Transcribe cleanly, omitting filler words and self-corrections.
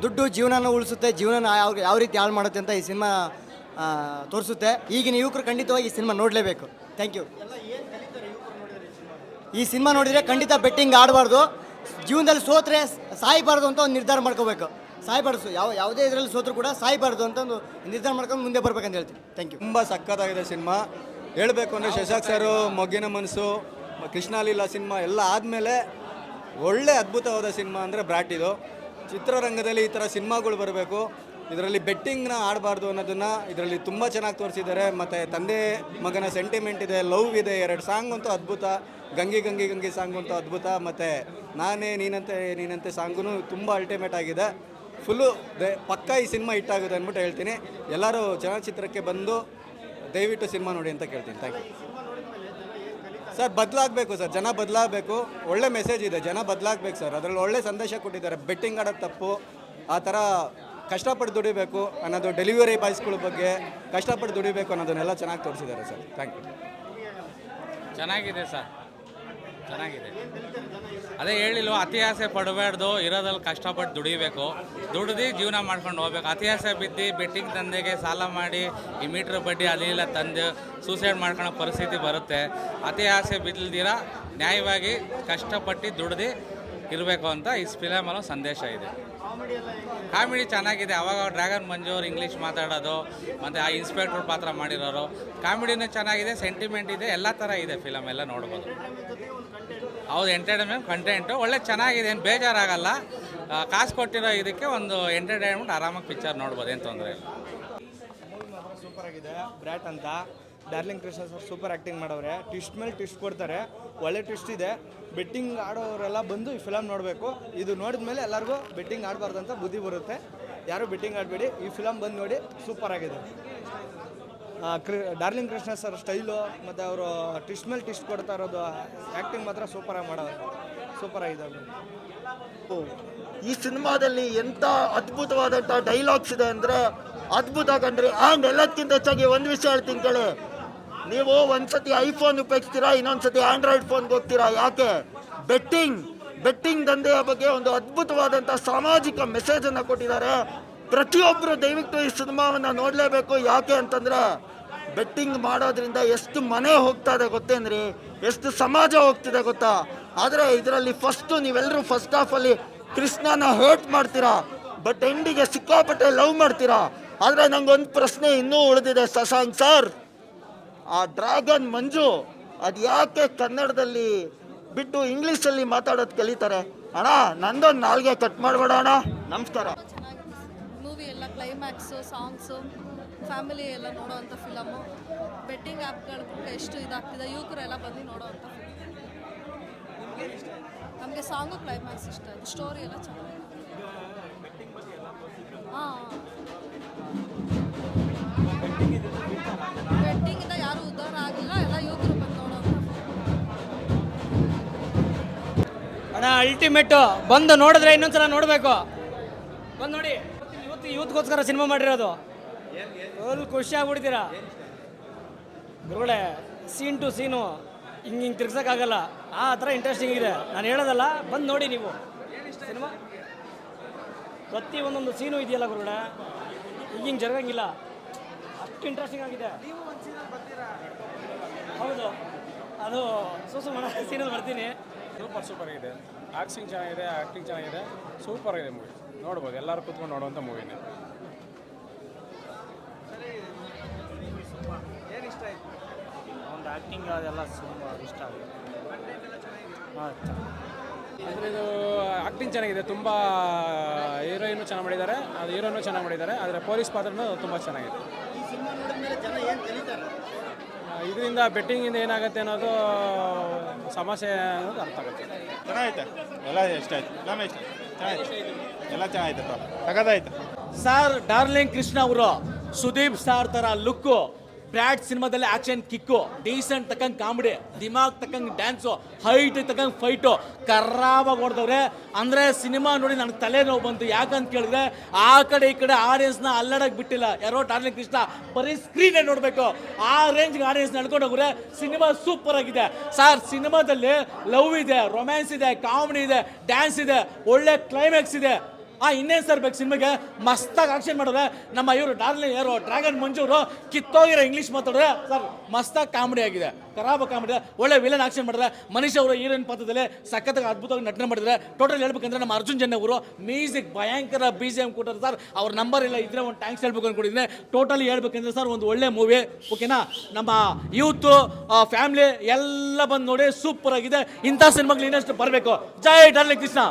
ದುಡ್ಡು ಜೀವನನ ಉಳಿಸುತ್ತೆ, ಜೀವನ ಯಾವ ರೀತಿ ಹಾಳು ಮಾಡುತ್ತೆ ಅಂತ ಈ ಸಿನಿಮಾ ತೋರಿಸುತ್ತೆ. ಈಗಿನ ಯುವಕರು ಖಂಡಿತವಾಗಿ ಈ ಸಿನಿಮಾ ನೋಡಲೇಬೇಕು. Thank you. ಈ ಸಿನಿಮಾ ನೋಡಿದರೆ ಖಂಡಿತ ಬೆಟ್ಟಿಂಗ್ ಆಡಬಾರ್ದು, ಜೀವನದಲ್ಲಿ ಸೋತ್ರೆ ಸಾಯಬಾರ್ದು ಅಂತ ಒಂದು ನಿರ್ಧಾರ ಮಾಡ್ಕೋಬೇಕು. ಸಾಯಬಾರ್ದು, ಯಾವುದೇ ಇದರಲ್ಲಿ ಸೋತ್ರು ಕೂಡ ಸಾಯಬಾರ್ದು ಅಂತ ಒಂದು ನಿರ್ಧಾರ ಮಾಡ್ಕೊಂಡು ಮುಂದೆ ಬರ್ಬೇಕಂತ ಹೇಳ್ತೀನಿ. Thank you. ತುಂಬ ಸಖತ್ತಾಗಿದೆ ಸಿನಿಮಾ. ಹೇಳಬೇಕು ಅಂದರೆ ಶಶಾಂಕ್ ಸರು, ಮೊಗ್ಗಿನ ಮನಸ್ಸು, ಕೃಷ್ಣಲೀಲಾ ಸಿನಿಮಾ ಎಲ್ಲ ಆದಮೇಲೆ ಒಳ್ಳೆ ಅದ್ಭುತವಾದ ಸಿನಿಮಾ ಅಂದರೆ ಬ್ರಾಟ್. ಇದು ಚಿತ್ರರಂಗದಲ್ಲಿ ಈ ಥರ ಸಿನಿಮಾಗಳು ಬರಬೇಕು. ಇದರಲ್ಲಿ ಬೆಟ್ಟಿಂಗ್ನ ಆಡಬಾರ್ದು ಅನ್ನೋದನ್ನು ಇದರಲ್ಲಿ ತುಂಬ ಚೆನ್ನಾಗಿ ತೋರಿಸಿದ್ದಾರೆ. ಮತ್ತು ತಂದೆ ಮಗನ ಸೆಂಟಿಮೆಂಟ್ ಇದೆ, ಲವ್ ಇದೆ, 2 ಸಾಂಗ್ ಅಂತೂ ಅದ್ಭುತ. ಗಂಗಿ ಗಂಗಿ ಗಂಗಿ ಸಾಂಗ್ ಅಂತೂ ಅದ್ಭುತ. ಮತ್ತು ನಾನೇ ನೀನಂತೆ ನೀನಂತೆ ಸಾಂಗೂ ತುಂಬ ಅಲ್ಟಿಮೇಟ್ ಆಗಿದೆ. ಫುಲ್ಲು ಪಕ್ಕ ಈ ಸಿನಿಮಾ ಹಿಟ್ಟಾಗುತ್ತೆ ಅಂದ್ಬಿಟ್ಟು ಹೇಳ್ತೀನಿ. ಎಲ್ಲರೂ ಚಲನಚಿತ್ರಕ್ಕೆ ಬಂದು ದಯವಿಟ್ಟು ಸಿನಿಮಾ ನೋಡಿ ಅಂತ ಕೇಳ್ತೀನಿ. Thank you sir. ಬದಲಾಗಬೇಕು ಸರ್, ಜನ ಬದಲಾಗಬೇಕು. ಒಳ್ಳೆ ಮೆಸೇಜ್ ಇದೆ, ಜನ ಬದಲಾಗಬೇಕು ಸರ್. ಅದರಲ್ಲಿ ಒಳ್ಳೆ ಸಂದೇಶ ಕೊಟ್ಟಿದ್ದಾರೆ. ಬೆಟ್ಟಿಂಗ್ ಆಡೋದು ತಪ್ಪು, ಆ ಥರ ಕಷ್ಟಪಟ್ಟು ದುಡಿಬೇಕು ಅನ್ನೋದು, ಡೆಲಿವರಿ ಬಾಯ್ಸ್ಗಳ ಬಗ್ಗೆ ಕಷ್ಟಪಟ್ಟು ದುಡಿಬೇಕು ಅನ್ನೋದನ್ನೆಲ್ಲ ಚೆನ್ನಾಗಿ ತೋರಿಸಿದ್ದಾರೆ ಸರ್. Thank you. ಚೆನ್ನಾಗಿದೆ ಸರ್, ಚೆನ್ನಾಗಿದೆ. ಅದೇ ಹೇಳಿಲ್ವ, ಅತಿ ಆಸೆ ಪಡಬಾರ್ದು, ಇರೋದ್ರಲ್ಲಿ ಕಷ್ಟಪಟ್ಟು ದುಡಿಬೇಕು, ದುಡ್ದು ಜೀವನ ಮಾಡ್ಕೊಂಡು ಹೋಗ್ಬೇಕು. ಅತಿ ಆಸೆ ಬಿದ್ದು ಬೆಟ್ಟಿಂಗ್ ದಂಧೆಗೆ ಸಾಲ ಮಾಡಿ ಈ ಮೀಟ್ರ್ ಬಡ್ಡಿ ಅಲ್ಲಿಲ್ಲ ತಂದು ಸೂಸೈಡ್ ಮಾಡ್ಕೊಳ್ಳೋ ಪರಿಸ್ಥಿತಿ ಬರುತ್ತೆ. ಅತಿ ಆಸೆ ಬಿದ್ದಲ್ದಿರ ನ್ಯಾಯವಾಗಿ ಕಷ್ಟಪಟ್ಟು ದುಡ್ದು ಇರಬೇಕು ಅಂತ ಈ ಫಿಲಮಲ್ಲೂ ಸಂದೇಶ ಇದೆ. ಕಾಮಿಡಿ ಚೆನ್ನಾಗಿದೆ. ಅವಾಗ ಡ್ರ್ಯಾಗನ್ ಮಂಜು ಅವ್ರು ಇಂಗ್ಲೀಷ್ ಮಾತಾಡೋದು, ಮತ್ತು ಆ ಇನ್ಸ್ಪೆಕ್ಟರ್ ಪಾತ್ರ ಮಾಡಿರೋರು, ಕಾಮಿಡಿನೂ ಚೆನ್ನಾಗಿದೆ, ಸೆಂಟಿಮೆಂಟ್ ಇದೆ, ಎಲ್ಲ ಥರ ಇದೆ ಫಿಲಮ್. ಎಲ್ಲ ನೋಡ್ಬೋದು. ಹೌದು, ಎಂಟರ್ಟೈನ್ಮೆಂಟ್ ಕಂಟೆಂಟು ಒಳ್ಳೆ ಚೆನ್ನಾಗಿದೆ, ಏನು ಬೇಜಾರಾಗಲ್ಲ. ಕಾಸು ಕೊಟ್ಟಿರೋ ಇದಕ್ಕೆ ಒಂದು ಎಂಟರ್ಟೈನ್ಮೆಂಟ್, ಆರಾಮಾಗಿ ಪಿಕ್ಚರ್ ನೋಡ್ಬೋದು, ಏನು ತೊಂದರೆ ಇಲ್ಲ. ಸೂಪರ್ ಆಗಿದೆ. ಬ್ರ್ಯಾಟ್ ಅಂತ darling Krishna sir super acting ಮಾಡವ್ರೆ. ಟ್ವಿಸ್ಟ್ ಮೇಲೆ ಟ್ವಿಸ್ಟ್ ಕೊಡ್ತಾರೆ, ಒಳ್ಳೆ ಟ್ವಿಸ್ಟ್ ಇದೆ. ಬೆಟ್ಟಿಂಗ್ ಆಡೋರೆಲ್ಲ ಬಂದು ಈ ಫಿಲಮ್ ನೋಡಬೇಕು. ಇದು ನೋಡಿದ ಮೇಲೆ ಎಲ್ಲರಿಗೂ ಬೆಟ್ಟಿಂಗ್ ಆಡಬಾರ್ದು ಅಂತ ಬುದ್ಧಿ ಬರುತ್ತೆ. ಯಾರೂ ಬೆಟ್ಟಿಂಗ್ ಆಡಬೇಡಿ, ಈ ಫಿಲಮ್ ಬಂದು ನೋಡಿ. ಸೂಪರ್ ಆಗಿದೆ. ಡಾರ್ಲಿಂಗ್ ಕೃಷ್ಣ ಸರ್ ಸ್ಟೈಲು ಮತ್ತು ಅವರು ಟ್ವಿಸ್ಟ್ ಮೇಲೆ ಟ್ವಿಸ್ಟ್ ಕೊಡ್ತಾ ಇರೋದು ಆ್ಯಕ್ಟಿಂಗ್ ಮಾತ್ರ ಸೂಪರಾಗಿ ಮಾಡೋರು. ಸೂಪರ್ ಆಗಿದೆ. ಈ ಸಿನಿಮಾದಲ್ಲಿ ಎಂಥ ಅದ್ಭುತವಾದಂಥ ಡೈಲಾಗ್ಸ್ ಇದೆ ಅಂದರೆ ಅದ್ಭುತ ಕಂಡ್ರಿ. ಆ್ಯಂಡ್ ಎಲ್ಲದಕ್ಕಿಂತ ಹೆಚ್ಚಾಗಿ ಒಂದು ವಿಷಯ ಹೇಳ್ತೀನಿ ಕೇಳಿ, ನೀವು ಒಂದ್ಸತಿ ಐಫೋನ್ ಉಪಯೋಗಿಸ್ತೀರಾ, ಇನ್ನೊಂದ್ಸತಿ ಆಂಡ್ರಾಯ್ಡ್ ಫೋನ್ಗೆ ಹೋಗ್ತೀರಾ. ಯಾಕೆ? ಬೆಟ್ಟಿಂಗ್ ದಂಧೆಯ ಬಗ್ಗೆ ಒಂದು ಅದ್ಭುತವಾದಂಥ ಸಾಮಾಜಿಕ ಮೆಸೇಜನ್ನು ಕೊಟ್ಟಿದ್ದಾರೆ. ಪ್ರತಿಯೊಬ್ಬರು ದಯವಿಟ್ಟು ಈ ಸಿನಿಮಾವನ್ನು ನೋಡಲೇಬೇಕು. ಯಾಕೆ ಅಂತಂದರೆ ಬೆಟ್ಟಿಂಗ್ ಮಾಡೋದ್ರಿಂದ ಎಷ್ಟು ಮನೆ ಹೋಗ್ತಾ ಇದೆ ಗೊತ್ತೇನ್ರಿ, ಎಷ್ಟು ಸಮಾಜ ಹೋಗ್ತಿದೆ ಗೊತ್ತಾ. ಆದರೆ ಇದರಲ್ಲಿ ನೀವೆಲ್ಲರೂ ಫಸ್ಟ್ ಹಾಫಲ್ಲಿ ಕೃಷ್ಣನ ಹೇಟ್ ಮಾಡ್ತೀರಾ, ಬಟ್ ಎಂಡಿಗೆ ಸಿಕ್ಕಾಪಟ್ಟೆ ಲವ್ ಮಾಡ್ತೀರಾ. ಆದರೆ ನಂಗೊಂದು ಪ್ರಶ್ನೆ ಇನ್ನೂ ಉಳಿದಿದೆ ಶಶಾಂಕ್ ಸರ್. ಆ ಡ್ರ್ಯಾಗನ್ ಮಂಜು ಅದು ಯಾಕೆ ಕನ್ನಡದಲ್ಲಿ ಬಿಟ್ಟು ಇಂಗ್ಲೀಷಲ್ಲಿ ಮಾತಾಡೋದು ಕಲಿತಾರೆ ಅಣ್ಣ? ನಂದೊಂದು ನಾಲ್ಗೆ ಕಟ್ ಮಾಡಬೇಡ ಅಣ್ಣ. ನಮಸ್ಕಾರ. ಮೂವಿ ಎಲ್ಲ ಕ್ಲೈಮ್ಯಾಕ್ಸು, ಸಾಂಗ್ಸು, ಫ್ಯಾಮಿಲಿ ಎಲ್ಲ ನೋಡೋವಂಥ ಫಿಲಮು. ಬೆಟ್ಟಿಂಗ್ ಆ್ಯಪ್ಗಳು ಕೂಡ ಎಷ್ಟು ಇದಾಗ್ತಿದೆ, ಯುವಕರೆಲ್ಲ ಬಂದು ನೋಡೋವಂಥ ಫಿಲಮ್. ನಮಗೆ ಸಾಂಗು ಕ್ಲೈಮ್ಯಾಕ್ಸ್ ಇಷ್ಟ ಆಯಿತು, ಸ್ಟೋರಿ ಎಲ್ಲ ಚೆನ್ನಾಗಿದೆ. ಬೆಟ್ಟಿಂಗಿಂದ ಯಾರೂ ಉದ್ಧಾರ ಆಗಿಲ್ಲ, ಎಲ್ಲ ಯುವಕರು ಬಂದು ನೋಡೋವಂಥ ಅಣ್ಣ ಅಲ್ಟಿಮೇಟು. ಬಂದು ನೋಡಿದ್ರೆ ಇನ್ನೊಂದ್ಸಲ ನೋಡಬೇಕು. ಬಂದು ನೋಡಿ, ಯೂತ್ಗೋಸ್ಕರ ಸಿನಿಮಾ ಮಾಡಿರೋದು. ಫುಲ್ ಖುಷಿ ಆಗ್ಬಿಡ್ತೀರಾ ಗುರುಗಳೇ. ಸೀನ್ ಟು ಸೀನು ಹಿಂಗೆ ತಿರ್ಗ್ಸೋಕ್ಕಾಗಲ್ಲ, ಆ ಥರ ಇಂಟ್ರೆಸ್ಟಿಂಗ್ ಇದೆ. ನಾನು ಹೇಳೋದಲ್ಲ, ಬಂದು ನೋಡಿ ನೀವು ಸಿನಿಮಾ. ಪ್ರತಿ ಒಂದೊಂದು ಸೀನು ಇದೆಯಲ್ಲ ಗುರುಗಳೇ, ಹಿಂಗೆ ಜರಗಂಗಿಲ್ಲ, ಅಷ್ಟು ಇಂಟ್ರೆಸ್ಟಿಂಗ್ ಆಗಿದೆ. ಹೌದು, ಅದು ಮಾಡ ಸೀನಲ್ಲಿ ಬರ್ತೀನಿ. ಸೂಪರ್ ಆಗಿದೆ. ಆ್ಯಕ್ಟಿಂಗ್ ಚೆನ್ನಾಗಿದೆ, ಸೂಪರ್ ಆಗಿದೆ ಮೂವಿ. ನೋಡ್ಬೋದು, ಎಲ್ಲರೂ ಕೂತ್ಕೊಂಡು ನೋಡುವಂಥ ಮೂವಿನೇ. ಒಂದು ಆ್ಯಕ್ಟಿಂಗ್ ಅದೆಲ್ಲ ತುಂಬ ಇಷ್ಟ ಆಗಿದೆ. ಅಂದರೆ ಇದು ಆ್ಯಕ್ಟಿಂಗ್ ಚೆನ್ನಾಗಿದೆ, ತುಂಬ ಹೀರೋಯಿನ್ನು ಚೆನ್ನಾಗಿ ಮಾಡಿದ್ದಾರೆ, ಅದು ಹೀರೋನು ಚೆನ್ನಾಗಿ ಮಾಡಿದ್ದಾರೆ. ಆದರೆ ಪೊಲೀಸ್ ಪಾತ್ರನೂ ತುಂಬ ಚೆನ್ನಾಗಿದೆ. ಇದರಿಂದ ಬೆಟ್ಟಿಂಗಿಂದ ಏನಾಗುತ್ತೆ ಅನ್ನೋದು ಸಮಸ್ಯೆ ಅನ್ನೋದು ಅರ್ಥ ಆಗುತ್ತೆ. ಚೆನ್ನಾಗೈತೆ, ಎಲ್ಲ ಇಷ್ಟ ಆಯ್ತು, ನಮ್ಮ ಇಷ್ಟ ಚೆನ್ನಾಗಿತ್ತು, ಎಲ್ಲ ಚೆನ್ನಾಗಿತ್ತು, ಸಗದಾಯ್ತು. ಸರ್ ಡಾರ್ಲಿಂಗ್ ಕೃಷ್ಣ ಅವರು ಸುದೀಪ್ ಸಾರ್ ಥರ ಲುಕ್ಕು, ಬ್ರ್ಯಾಟ್ ಸಿನಿಮಾದಲ್ಲಿ ಆಕ್ಷನ್ ಕಿಕ್ಕು, ಡೀಸೆಂಟ್ ತಕ್ಕಂಗೆ ಕಾಮಿಡಿ, ದಿಮಾಗ್ ತಕ್ಕಂಗೆ ಡ್ಯಾನ್ಸು, ಹೈಟ್ ತಕ್ಕಂಗೆ ಫೈಟು, ಕರ್ರಾವಾಗಿ ಹೊಡೆದವ್ರೆ. ಅಂದರೆ ಸಿನಿಮಾ ನೋಡಿ ನನಗೆ ತಲೆನೋವು ಬಂತು. ಯಾಕಂತ ಕೇಳಿದ್ರೆ ಆ ಕಡೆ ಈ ಕಡೆ ಆಡಿಯನ್ಸ್ನ ಅಲ್ಲಾಡಕ್ಕೆ ಬಿಟ್ಟಿಲ್ಲ ಯಾರೋ. ಡಾರ್ಲಿಂಗ್ ಕೃಷ್ಣ ಬರೀ ಸ್ಕ್ರೀನೇ ನೋಡಬೇಕು, ಆ ರೇಂಜ್ಗೆ ಆಡಿಯನ್ಸ್ ನಡ್ಕೊಂಡು ಹೋಗ್ರೆ. ಸಿನಿಮಾ ಸೂಪರ್ ಆಗಿದೆ ಸರ್. ಸಿನಿಮಾದಲ್ಲಿ ಲವ್ ಇದೆ, ರೊಮ್ಯಾನ್ಸ್ ಇದೆ, ಕಾಮಿಡಿ ಇದೆ, ಡ್ಯಾನ್ಸ್ ಇದೆ, ಒಳ್ಳೆ ಕ್ಲೈಮ್ಯಾಕ್ಸ್ ಇದೆ. ಇನ್ನೇನು ಸರ್ ಬೇಕು ಸಿನಿಮಾಗೆ? ಮಸ್ತಾಗಿ ಆಕ್ಷನ್ ಮಾಡಿದ್ರೆ ನಮ್ಮ ಇವರು ಡಾರ್ಲಿಂಗ್ ಯಾರು ಡ್ರ್ಯಾಗನ್ ಮಂಜು ಅವರು ಕಿತ್ತೋಗಿರೋ ಇಂಗ್ಲೀಷ್ ಮಾತಾಡಿದ್ರೆ ಸರ್ ಮಸ್ತಾಗಿ ಕಾಮಿಡಿ ಆಗಿದೆ, ಖರಾಬ್ ಕಾಮಿಡಿ. ಒಳ್ಳೆ ವಿಲನ್ ಆಕ್ಷನ್ ಮಾಡಿದ್ರೆ. ಮನೀಶ್ ಅವರು ಹೀರೋಯಿನ್ ಪಾತ್ರದಲ್ಲಿ ಸಖತ್ತಾಗಿ ಅದ್ಭುತವಾಗಿ ನಟನೆ ಮಾಡಿದ್ರೆ. ಟೋಟಲ್ ಹೇಳ್ಬೇಕಂದ್ರೆ ನಮ್ಮ ಅರ್ಜುನ್ ಜನ್ಯ ಅವರು ಮ್ಯೂಸಿಕ್ ಭಯಂಕರ BGM ಕೊಟ್ಟರು ಸರ್. ಅವ್ರ ನಂಬರ್ ಇಲ್ಲ ಇದ್ರೆ ಒಂದು ಟ್ಯಾಂಕ್ಸ್ ಹೇಳ್ಬೇಕು ಅನ್ಕೊಂಡಿದ್ದೀನಿ. ಟೋಟಲಿ ಹೇಳ್ಬೇಕಂದ್ರೆ ಸರ್ ಒಂದು ಒಳ್ಳೆ ಮೂವಿ, ಓಕೆನಾ? ನಮ್ಮ ಯೂತು ಫ್ಯಾಮಿಲಿ ಎಲ್ಲ ಬಂದು ನೋಡಿ, ಸೂಪರ್ ಆಗಿದೆ. ಇಂಥ ಸಿನಿಮಾಗಳು ಇನ್ನಷ್ಟು ಬರಬೇಕು. ಜೈ ಡಾರ್ಲಿಂಗ್ ಕೃಷ್ಣ.